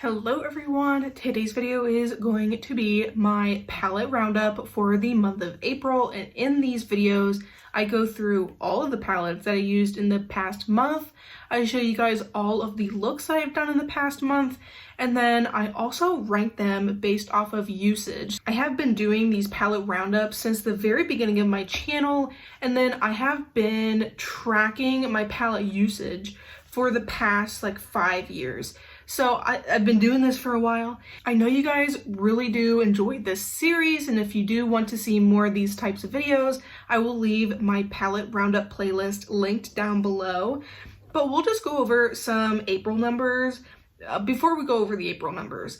Hello everyone, today's video is going to be my palette roundup for the month of April, and in these videos I go through all of the palettes that I used in the past month. I show you guys all of the looks I've done in the past month, and then I also rank them based off of usage. I have been doing these palette roundups since the very beginning of my channel, and then I have been tracking my palette usage for the past like 5 years. So I've been doing this for a while. I know you guys really do enjoy this series, and if you do want to see more of these types of videos, I will leave my palette roundup playlist linked down below. But we'll just go over some April numbers. Before we go over the April numbers,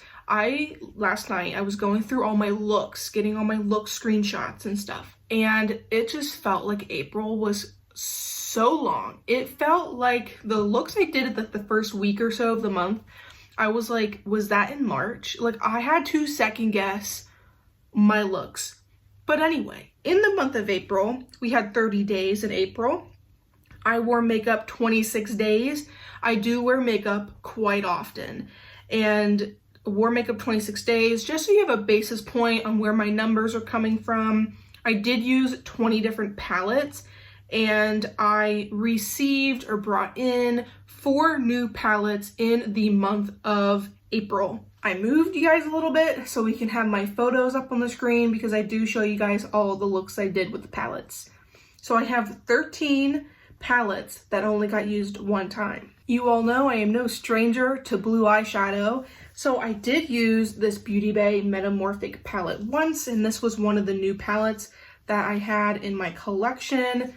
last night I was going through all my looks, getting all my look screenshots and stuff, and it just felt like April was so long. It felt like the looks I did at the first week or so of the month, I was like, was that in March? Like, I had to second guess my looks. But anyway, in the month of April, we had 30 days in April. I wore makeup 26 days. I do wear makeup quite often, and wore makeup 26 days just so you have a basis point on where my numbers are coming from. I did use 20 different palettes, and I received or brought in 4 new palettes in the month of April. I moved you guys a little bit so we can have my photos up on the screen, because I do show you guys all the looks I did with the palettes. So I have 13 palettes that only got used one time. You all know I am no stranger to blue eyeshadow, so I did use this Beauty Bay Metamorphic palette once, and this was one of the new palettes that I had in my collection.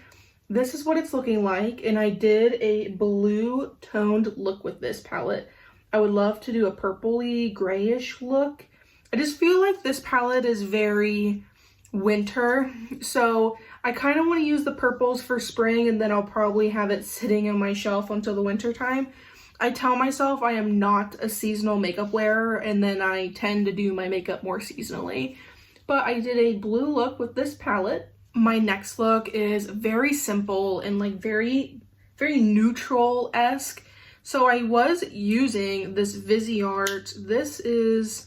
This is what it's looking like, and I did a blue toned look with this palette. I would love to do a purpley grayish look. I just feel like this palette is very winter, so I kind of want to use the purples for spring, and then I'll probably have it sitting on my shelf until the winter time. I tell myself I am not a seasonal makeup wearer, and then I tend to do my makeup more seasonally. But I did a blue look with this palette. My next look is very simple and like very neutral-esque. So I was using this Viseart. This is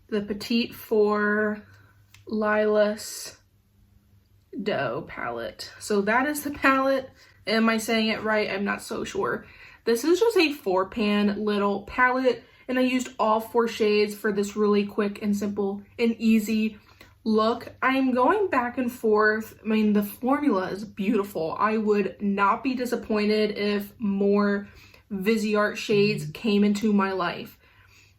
the Petite for Lilas Dough palette. So that is the palette. Am I saying it right? I'm not so sure. This is just a 4-pan little palette, and I used all 4 shades for this really quick and simple and easy look. I'm going back and forth. I mean, the formula is beautiful. I would not be disappointed if more Viseart shades came into my life.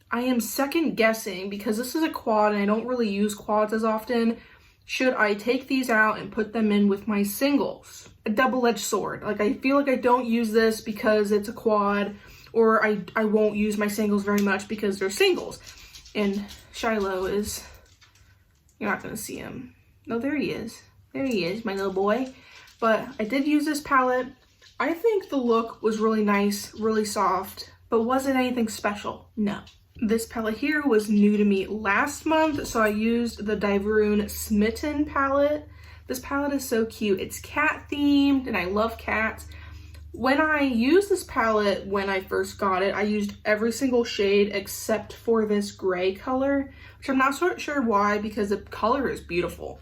I am second guessing, because this is a quad and I don't really use quads as often, should I take these out and put them in with my singles? A double-edged sword. Like, I feel like I don't use this because it's a quad, or I won't use my singles very much because they're singles. And Shiloh is... You're not going to see him. No, there he is. There he is, my little boy. But I did use this palette. I think the look was really nice, really soft, but wasn't anything special. No. This palette here was new to me last month, so I used the Diveroon Smitten palette. This palette is so cute. It's cat themed, and I love cats. When I used this palette, when I first got it, I used every single shade except for this gray color, which I'm not so sure why, because the color is beautiful.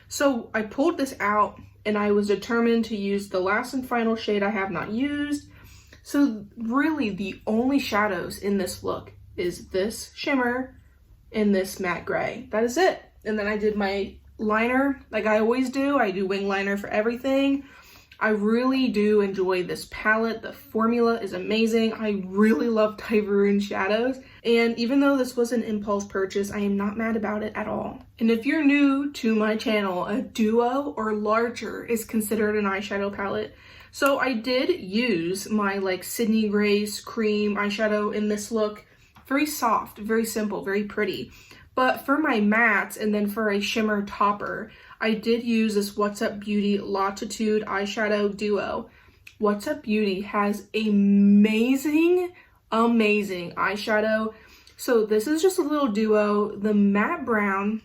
So I pulled this out, and I was determined to use the last and final shade I have not used. So really the only shadows in this look is this shimmer and this matte gray. That is it. And then I did my liner like I always do. I do wing liner for everything. I really do enjoy this palette. The formula is amazing. I really love Diveroon shadows. And even though this was an impulse purchase, I am not mad about it at all. And if you're new to my channel, a duo or larger is considered an eyeshadow palette. So I did use my like Sydney Grace cream eyeshadow in this look. Very soft, very simple, very pretty. But for my mattes and then for a shimmer topper, I did use this What's Up Beauty Latitude eyeshadow duo. What's Up Beauty has amazing eyeshadow. So this is just a little duo. The matte brown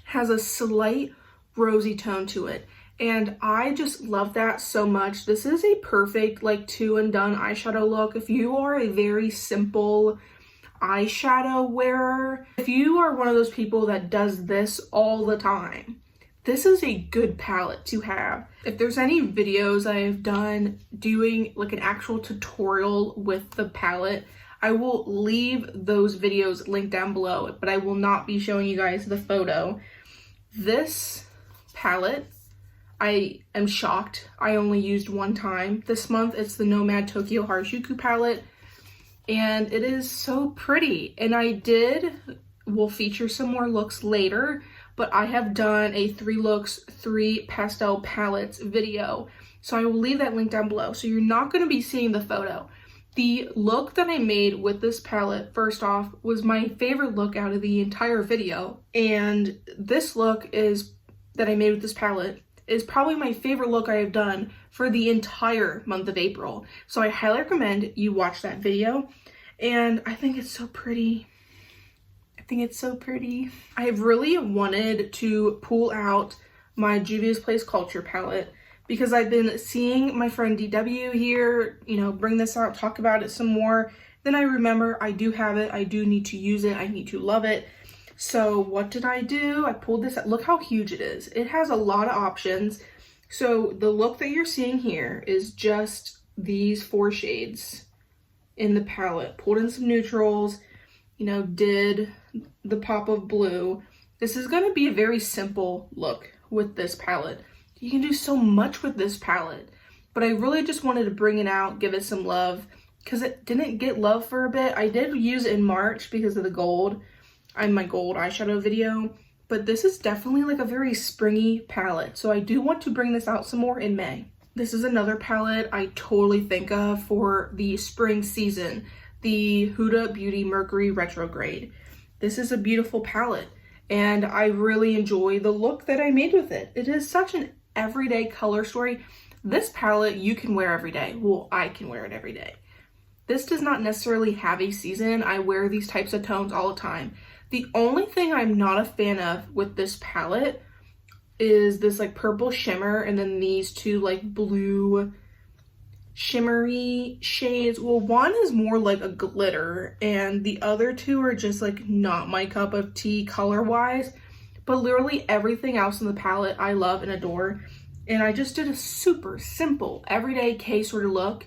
has a slight rosy tone to it, and I just love that so much. This is a perfect like 2 and done eyeshadow look. If you are a very simple eyeshadow wearer, if you are one of those people that does this all the time, this is a good palette to have. If there's any videos I've done doing like an actual tutorial with the palette, I will leave those videos linked down below, but I will not be showing you guys the photo. This palette, I am shocked I only used one time this month. It's the Nomad Tokyo Harajuku palette, and it is so pretty. And will feature some more looks later, but I have done a 3 looks, 3 pastel palettes video. So I will leave that link down below. So you're not going to be seeing the photo. The look that I made with this palette, first off, was my favorite look out of the entire video. And this look that I made with this palette is probably my favorite look I have done for the entire month of April. So I highly recommend you watch that video. And I think it's so pretty. I have really wanted to pull out my Juvia's Place Culture palette because I've been seeing my friend DW here, bring this out, talk about it some more. Then I remember I do have it. I do need to use it. I need to love it. So what did I do? I pulled this out. Look how huge it is. It has a lot of options. So the look that you're seeing here is just these 4 shades in the palette. Pulled in some neutrals, did the pop of blue. This is going to be a very simple look with this palette. You can do so much with this palette, but I really just wanted to bring it out, give it some love, because it didn't get love for a bit. I did use it in March because of the gold, my gold eyeshadow video, but this is definitely like a very springy palette, so I do want to bring this out some more in May. This is another palette I totally think of for the spring season, the Huda Beauty Mercury Retrograde. This is a beautiful palette, and I really enjoy the look that I made with it. It is such an everyday color story. This palette you can wear every day. Well, I can wear it every day. This does not necessarily have a season. I wear these types of tones all the time. The only thing I'm not a fan of with this palette is this like purple shimmer and then these 2 like blue shimmery shades. Well, one is more like a glitter and the other 2 are just like not my cup of tea color wise, but literally everything else in the palette I love and adore. And I just did a super simple everyday K sort of look.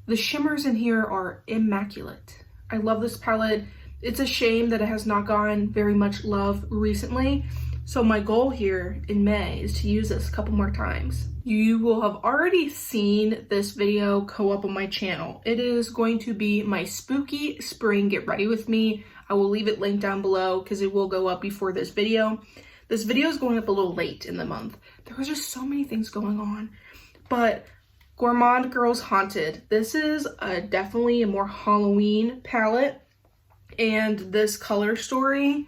The shimmers in here are immaculate. I love this palette. It's a shame that it has not gotten very much love recently. So my goal here in May is to use this a couple more times. You will have already seen this video go up on my channel. It is going to be my spooky spring get ready with me. I will leave it linked down below because it will go up before this video. This video is going up a little late in the month. There was just so many things going on. But Gourmand Girls Haunted. This is definitely a more Halloween palette. And this color story,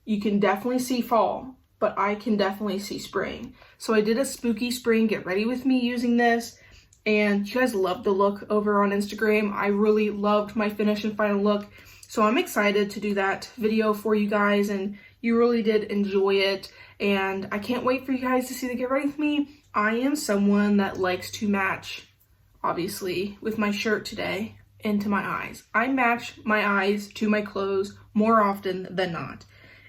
you can definitely see fall, but I can definitely see spring. So I did a spooky spring get ready with me using this, and you guys loved the look over on Instagram. I really loved my finish and final look, so I'm excited to do that video for you guys, and you really did enjoy it, and I can't wait for you guys to see the get ready with me. I am someone that likes to match, obviously, with my shirt today into my eyes. I match my eyes to my clothes more often than not.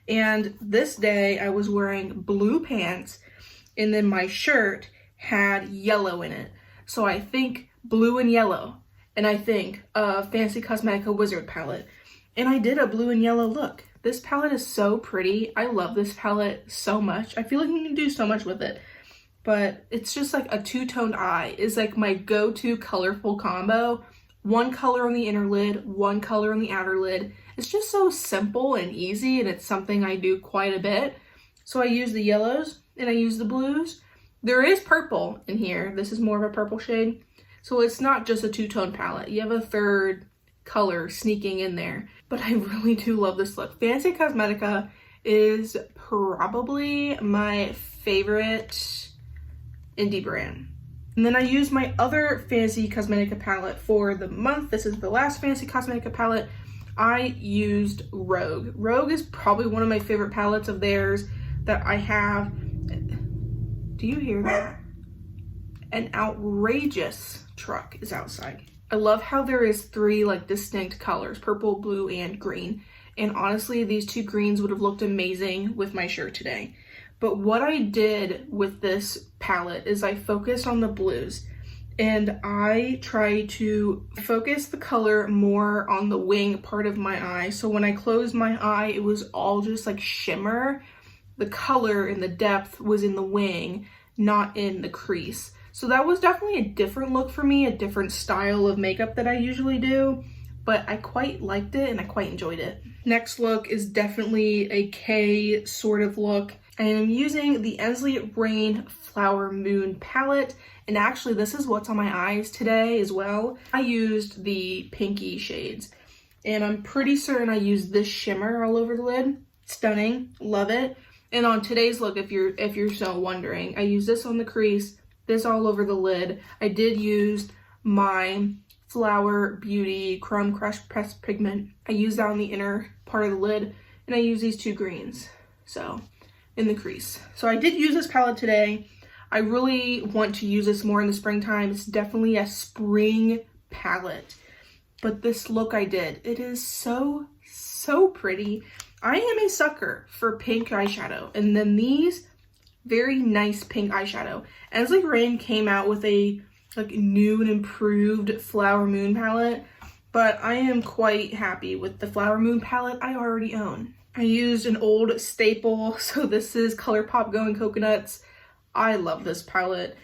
And this day I was wearing blue pants and then my shirt had yellow in it. So I think blue and yellow, and I think a Fancy Cosmetica Wizard palette. And I did a blue and yellow look. This palette is so pretty. I love this palette so much. I feel like you can do so much with it. But it's just like a two-toned eye is like my go-to colorful combo. One color on the inner lid, one color on the outer lid. It's just so simple and easy, and it's something I do quite a bit. So I use the yellows and I use the blues. There is purple in here. This is more of a purple shade. So it's not just a two-tone palette. You have a third color sneaking in there. But I really do love this look. Fancy Cosmetica is probably my favorite indie brand. And then I used my other Fancy Cosmetica palette for the month. This is the last Fancy Cosmetica palette. I used Rogue. Rogue is probably one of my favorite palettes of theirs that I have. Do you hear that? An outrageous truck is outside. I love how there is 3 like distinct colors, purple, blue, and green. And honestly, these 2 greens would have looked amazing with my shirt today. But what I did with this palette is I focused on the blues, and I try to focus the color more on the wing part of my eye. So when I closed my eye, it was all just like shimmer. The color and the depth was in the wing, not in the crease. So that was definitely a different look for me, a different style of makeup that I usually do, but I quite liked it and I quite enjoyed it. Next look is definitely a K sort of look. I am using the Ensley Rain Flower Moon palette, and actually this is what's on my eyes today as well. I used the pinky shades, and I'm pretty certain I used this shimmer all over the lid. Stunning, love it. And on today's look, if you're so wondering, I used this on the crease, this all over the lid. I did use my Flower Beauty Chrome Crush Pressed Pigment. I used that on the inner part of the lid, and I used these 2 greens, so in the crease. So I did use this palette today. I really want to use this more in the springtime. It's definitely a spring palette. But this look I did, it is so pretty. I am a sucker for pink eyeshadow. And then these, very nice pink eyeshadow. Ensley Rain came out with a like new and improved Flower Moon palette, but I am quite happy with the Flower Moon palette I already own. I used an old staple, so this is ColourPop Going Coconuts. I love this palette.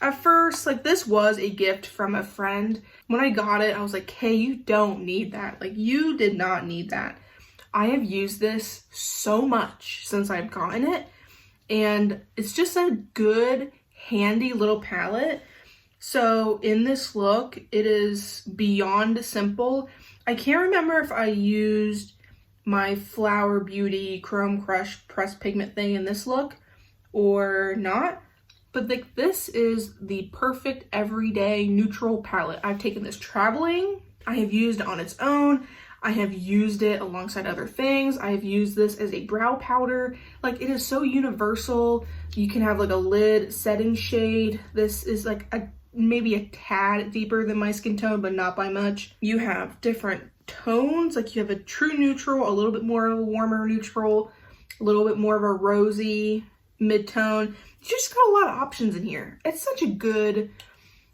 At first, like, this was a gift from a friend. When I got it, I was like, hey, you don't need that. Like, you did not need that. I have used this so much since I've gotten it, and it's just a good, handy little palette. So in this look, it is beyond simple. I can't remember if I used my Flower Beauty Chrome Crush Pressed Pigment thing in this look or not, but like, this is the perfect everyday neutral palette. I've taken this traveling, I have used it on its own, I have used it alongside other things, I have used this as a brow powder. Like, it is so universal. You can have like a lid setting shade. This is like maybe a tad deeper than my skin tone, but not by much. You have different tones, like you have a true neutral, a little bit more of a warmer neutral, a little bit more of a rosy mid-tone. You just got a lot of options in here. It's such a good,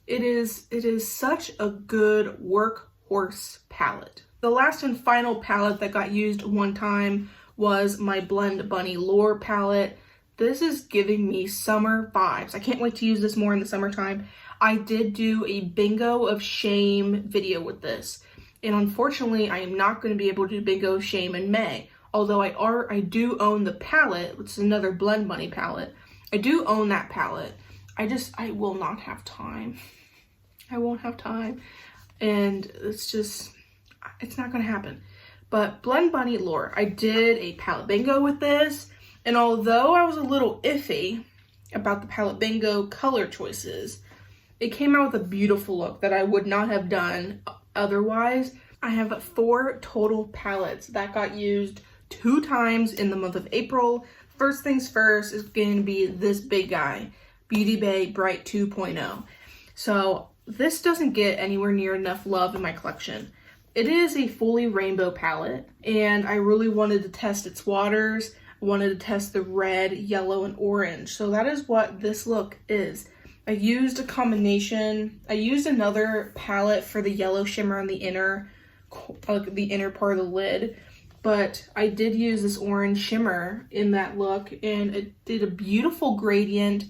it is such a good workhorse palette. The last and final palette that got used one time was my Blend Bunny Lure palette. This is giving me summer vibes. I can't wait to use this more in the summertime. I did do a Bingo of Shame video with this, and unfortunately I am not going to be able to do Bingo of Shame in May, although I do own the palette, which is another Blend Bunny palette. I do own that palette. I will not have time. I won't have time, and it's not going to happen. But Blend Bunny Lure, I did a palette bingo with this, and although I was a little iffy about the palette bingo color choices, it came out with a beautiful look that I would not have done otherwise. I have 4 total palettes that got used 2 times in the month of April. First things first is going to be this big guy, Beauty Bay Bright 2.0. So this doesn't get anywhere near enough love in my collection. It is a fully rainbow palette, and I really wanted to test its waters. I wanted to test the red, yellow, and orange. So that is what this look is. I used a combination. I used another palette for the yellow shimmer on the inner part of the lid, but I did use this orange shimmer in that look, and it did a beautiful gradient.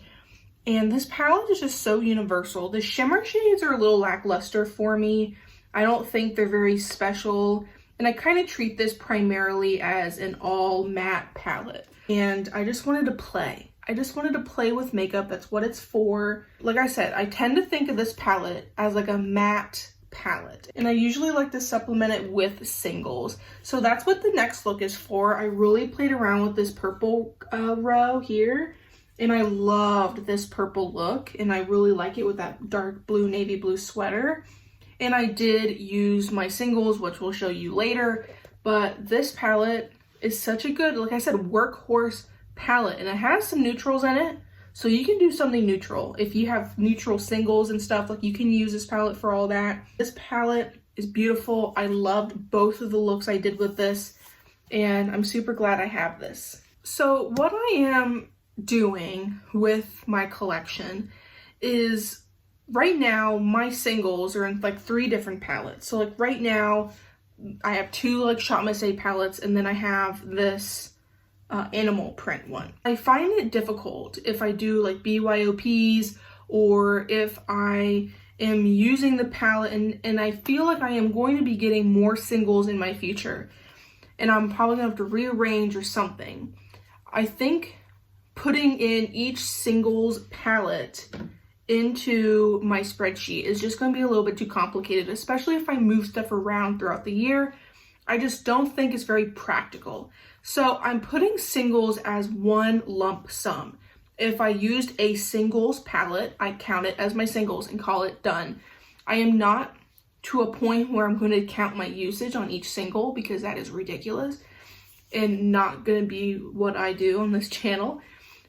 And this palette is just so universal. The shimmer shades are a little lackluster for me. I don't think they're very special, and I kind of treat this primarily as an all matte palette. And I just wanted to play. I just wanted to play with makeup. That's what it's for. Like I said, I tend to think of this palette as like a matte palette, and I usually like to supplement it with singles. So that's what the next look is for. I really played around with this purple row here, and I loved this purple look, and I really like it with that dark blue, navy blue sweater. And I did use my singles, which we'll show you later, but this palette is such a good, like I said, workhorse palette, and it has some neutrals in it. So you can do something neutral. If you have neutral singles and stuff, like you can use this palette for all that. This palette is beautiful. I loved both of the looks I did with this, and I'm super glad I have this. So what I am doing with my collection is right now my singles are in like 3 different palettes. So like right now I have 2 like Shop Miss A palettes, and then I have this animal print one. I find it difficult if I do like BYOPs or if I am using the palette and I feel like I am going to be getting more singles in my future, and I'm probably gonna have to rearrange or something. I think putting in each singles palette into my spreadsheet is just going to be a little bit too complicated, especially if I move stuff around throughout the year. I just don't think it's very practical. So I'm putting singles as one lump sum. If I used a singles palette, I count it as my singles and call it done. I am not to a point where I'm going to count my usage on each single, because that is ridiculous and not going to be what I do on this channel.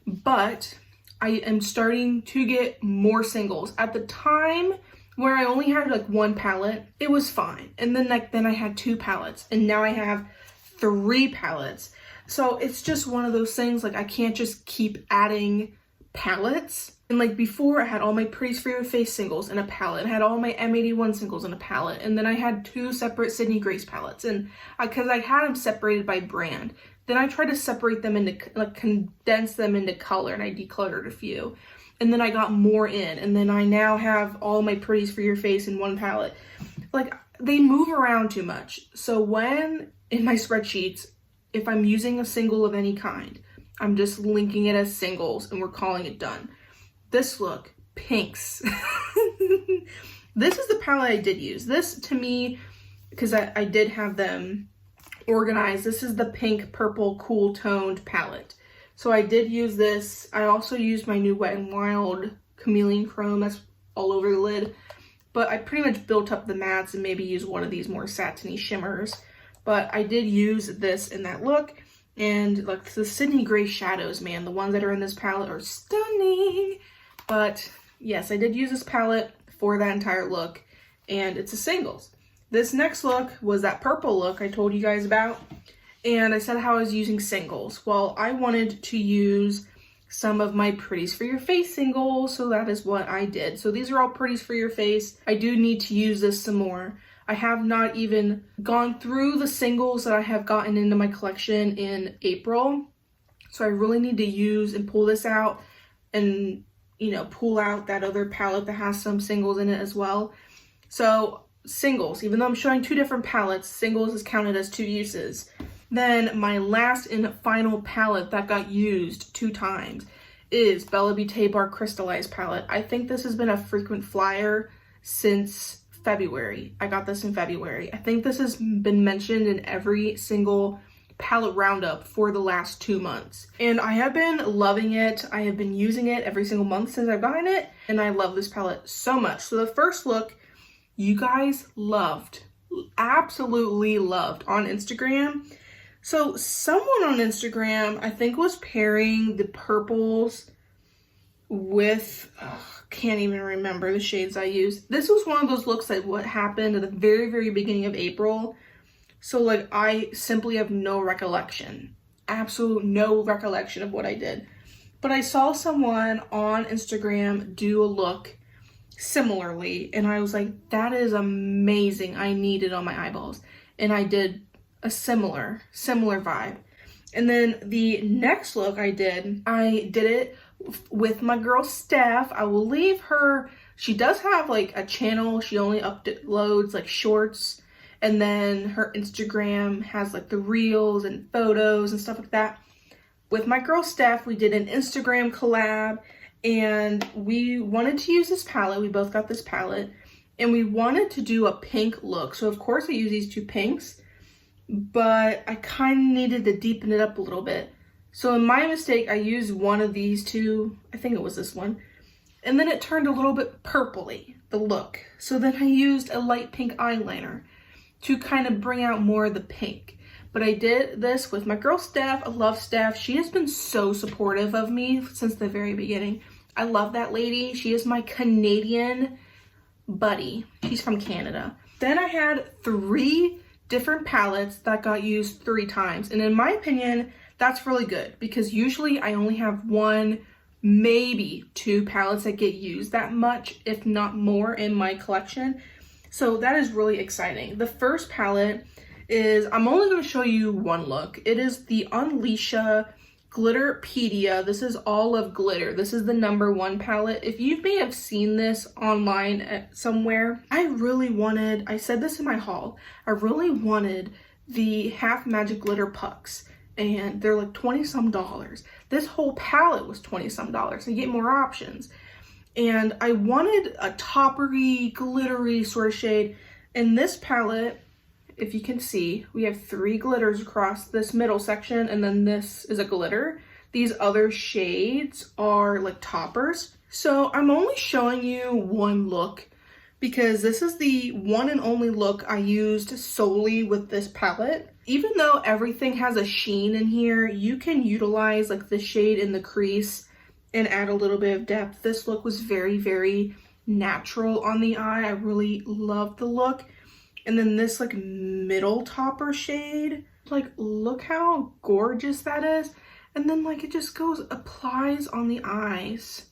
But I am starting to get more singles. At the time where I only had like 1 palette, it was fine. And then I had 2 palettes, and now I have 3 palettes. So it's just one of those things, like I can't just keep adding palettes. And like before, I had all my Pretties for Your Face singles in a palette. I had all my M81 singles in a palette. And then I had 2 separate Sydney Grace palettes. And because I had them separated by brand. Then I tried to separate them into, like condense them into color, and I decluttered a few. And then I got more in, and then I now have all my Pretties for Your Face in one palette. Like, they move around too much. So when in my spreadsheets, if I'm using a single of any kind, I'm just linking it as singles and we're calling it done. This look, pinks. This is the palette I did use. This, to me, because I did have them organized, this is the pink purple cool toned palette. So I did use this. I also used my new Wet n Wild Chameleon Chrome that's all over the lid, but I pretty much built up the mattes and maybe used one of these more satiny shimmers. But I did use this in that look, and like the Sydney Grace shadows, man, the ones that are in this palette are stunning. But yes, I did use this palette for that entire look, and it's a singles. This next look was that purple look I told you guys about, and I said how I was using singles. Well, I wanted to use some of my Pretties for Your Face singles, so that is what I did. So these are all Pretties for Your Face. I do need to use this some more. I have not even gone through the singles that I have gotten into my collection in April, so I really need to use and pull this out and, you know, pull out that other palette that has some singles in it as well. So singles, even though I'm showing 2 different palettes, singles is counted as 2 uses. Then my last and final palette that got used 2 times is Bella Beauté Bar Crystallized palette. I think this has been a frequent flyer since February. I got this in February. I think this has been mentioned in every single palette roundup for the last 2 months. And I have been loving it. I have been using it every single month since I've gotten it, and I love this palette so much. So the first look you guys loved, absolutely loved on Instagram. So someone on Instagram, I think, was pairing the purples with, can't even remember the shades I used. This was one of those looks that what happened at the very, very beginning of April. So like I simply have no recollection, absolute no recollection of what I did. But I saw someone on Instagram do a look similarly, and I was like, that is amazing. I need it on my eyeballs. And I did a similar vibe. And then the next look I did it with my girl Steph. I will leave her, she does have like a channel, she only uploads like shorts, and then her Instagram has like the reels and photos and stuff like that. With my girl Steph, we did an Instagram collab, and we wanted to use this palette. We both got this palette, and we wanted to do a pink look. So of course I use these 2 pinks, but I kind of needed to deepen it up a little bit. So in my mistake, I used one of these 2, I think it was this one, and then it turned a little bit purpley, the look. So then I used a light pink eyeliner to kind of bring out more of the pink. But I did this with my girl Steph. I love Steph. She has been so supportive of me since the very beginning. I love that lady. She is my Canadian buddy. She's from Canada. Then I had 3 different palettes that got used 3 times. And in my opinion, that's really good because usually I only have 1, maybe 2 palettes that get used that much, if not more, in my collection. So that is really exciting. The first palette is, I'm only going to show you 1 look. It is the Unleasha Glitterpedia. This is all of glitter. This is the #1 palette. If you may have seen this online somewhere, I really wanted, I said this in my haul, I really wanted the Half Magic Glitter pucks, and they're like $20-some. This whole palette was $20-some. You get more options. And I wanted a toppery, glittery sort of shade. In this palette, if you can see, we have 3 glitters across this middle section, and then this is a glitter. These other shades are like toppers. So I'm only showing you 1 look because this is the one and only look I used solely with this palette. Even though everything has a sheen in here, you can utilize like the shade in the crease and add a little bit of depth. This look was very, very natural on the eye. I really loved the look. And then this like middle topper shade, like look how gorgeous that is. And then like it just goes, applies on the eyes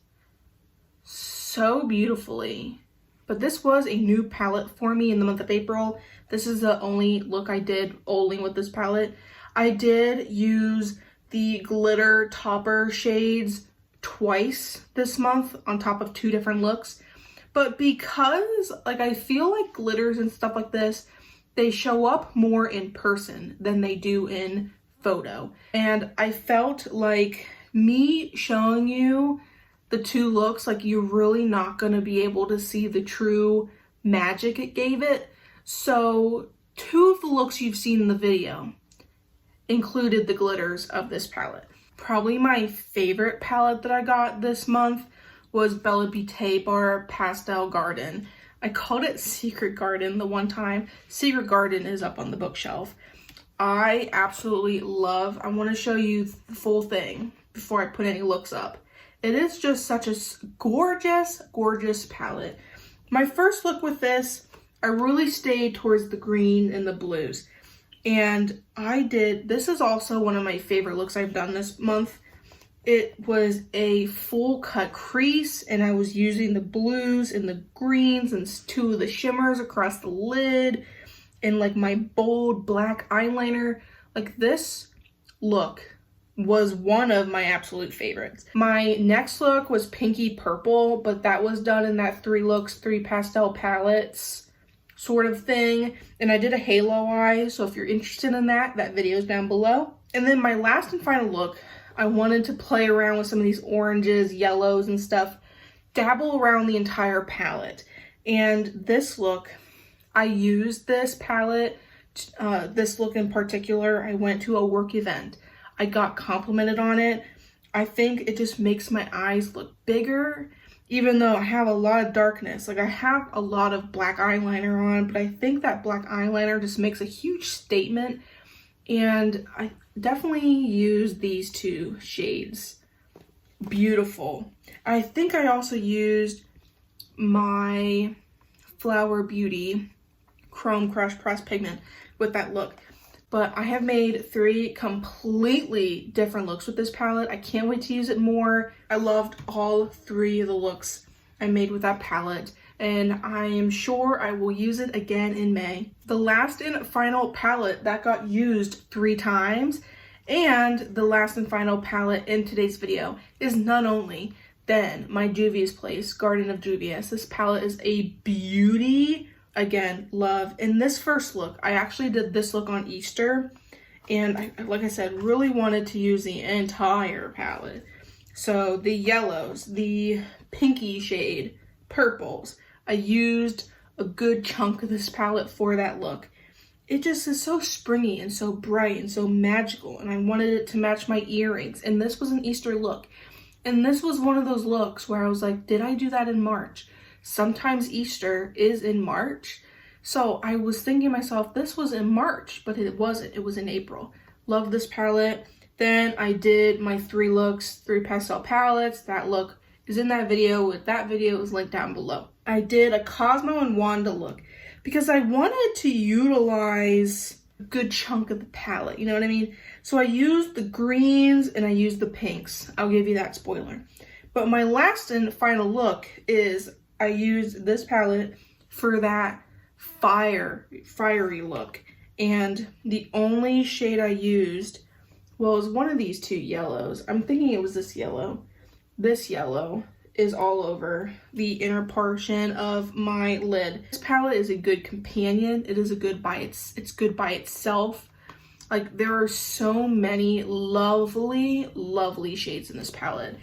so beautifully. But this was a new palette for me in the month of April. This is the only look I did only with this palette. I did use the glitter topper shades twice this month on top of 2 different looks. But because like I feel like glitters and stuff like this, they show up more in person than they do in photo. And I felt like me showing you the 2 looks, like you're really not gonna be able to see the true magic it gave it. So 2 of the looks you've seen in the video included the glitters of this palette. Probably my favorite palette that I got this month was Bella Beauté Bar Pastel Garden. I called it Secret Garden the one time. Secret Garden is up on the bookshelf. I absolutely love, I want to show you the full thing before I put any looks up. It is just such a gorgeous, gorgeous palette. My first look with this, I really stayed towards the green and the blues. And this is also one of my favorite looks I've done this month. It was a full cut crease and I was using the blues and the greens and 2 of the shimmers across the lid and like my bold black eyeliner. Like this look was one of my absolute favorites. My next look was Pinky Purple, but that was done in that 3 looks, 3 pastel palettes sort of thing. And I did a halo eye, so if you're interested in that, that video is down below. And then my last and final look, I wanted to play around with some of these oranges, yellows, and stuff, dabble around the entire palette. And this look, I used this palette, this look in particular, I went to a work event. I got complimented on it. I think it just makes my eyes look bigger, even though I have a lot of darkness. Like I have a lot of black eyeliner on, but I think that black eyeliner just makes a huge statement. And I definitely use these 2 shades. Beautiful. I think I also used my Flower Beauty Chrome Crush Pressed Pigment with that look. But I have made 3 completely different looks with this palette. I can't wait to use it more. I loved all 3 of the looks I made with that palette, and I am sure I will use it again in May. The last and final palette that got used 3 times, and the last and final palette in today's video, is none only than my Juvia's Place Garden of Juvia's. This palette is a beauty. Again, love. In this first look, I actually did this look on Easter, and I, like I said, really wanted to use the entire palette. So the yellows, the pinky shade, purples, I used a good chunk of this palette for that look. It just is so springy and so bright and so magical, and I wanted it to match my earrings, and this was an Easter look. And this was one of those looks where I was like, did I do that in March? Sometimes Easter is in March, So I was thinking to myself, this was in March, but it wasn't. It was in April. Love this palette. Then I did my 3 looks, 3 pastel palettes. That look is in that video. That video is linked down below. I did a Cosmo and Wanda look because I wanted to utilize a good chunk of the palette, you know what I mean? So I used the greens and I used the pinks. I'll give you that spoiler. But my last and final look is I used this palette for that fiery look. And the only shade I used, well, it was one of these 2 yellows. I'm thinking it was this yellow. This yellow is all over the inner portion of my lid. This palette is a good companion. It is a good it's good by itself. Like, there are so many lovely, lovely shades in this palette.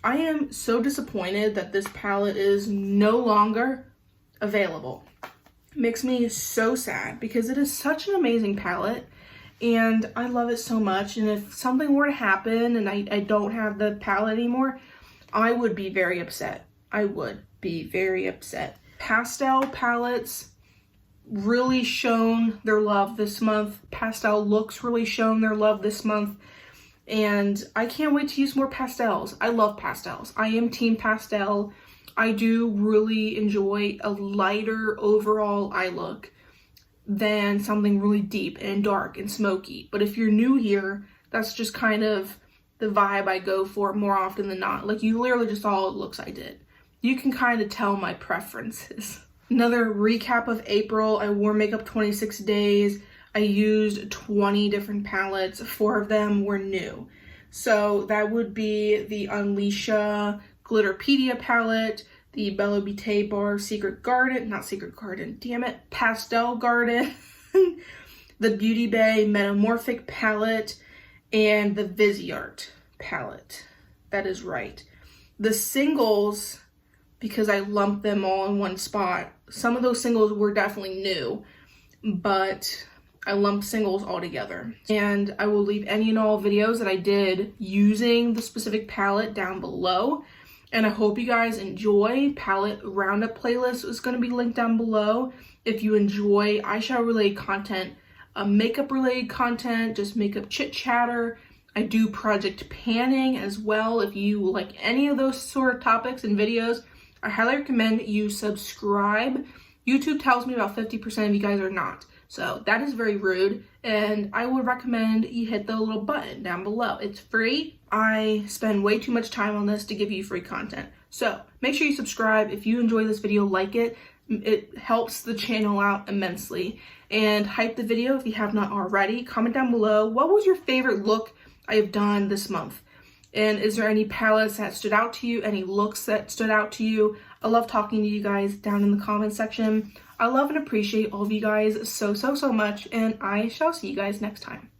I am so disappointed that this palette is no longer available. It makes me so sad because it is such an amazing palette and I love it so much. And if something were to happen and I don't have the palette anymore, I would be very upset. I would be very upset. Pastel palettes really shown their love this month. Pastel looks really shown their love this month. And I can't wait to use more pastels. I love pastels. I am team pastel. I do really enjoy a lighter overall eye look than something really deep and dark and smoky. But if you're new here, that's just kind of the vibe I go for more often than not. Like, you literally just saw the looks I did. You can kind of tell my preferences. Another recap of April, I wore makeup 26 days. I used 20 different palettes. 4 of them were new. So that would be the Unleasha Glitterpedia palette, the Bella Beauté Bar Pastel Garden, the Beauty Bay Metamorphic palette, and the Viseart palette. That is right. The singles, because I lumped them all in one spot, some of those singles were definitely new, but I lumped singles all together. And I will leave any and all videos that I did using the specific palette down below. And I hope you guys enjoy. Palette Roundup playlist is going to be linked down below. If you enjoy eyeshadow related content, makeup related content, just makeup chit chatter. I do project panning as well. If you like any of those sort of topics and videos, I highly recommend you subscribe. YouTube tells me about 50% of you guys are not. So that is very rude. And I would recommend you hit the little button down below. It's free. I spend way too much time on this to give you free content. So make sure you subscribe. If you enjoy this video, like it. It helps the channel out immensely. And hype the video if you have not already. Comment down below, what was your favorite look I have done this month? And is there any palettes that stood out to you? Any looks that stood out to you? I love talking to you guys down in the comment section. I love and appreciate all of you guys so much. And I shall see you guys next time.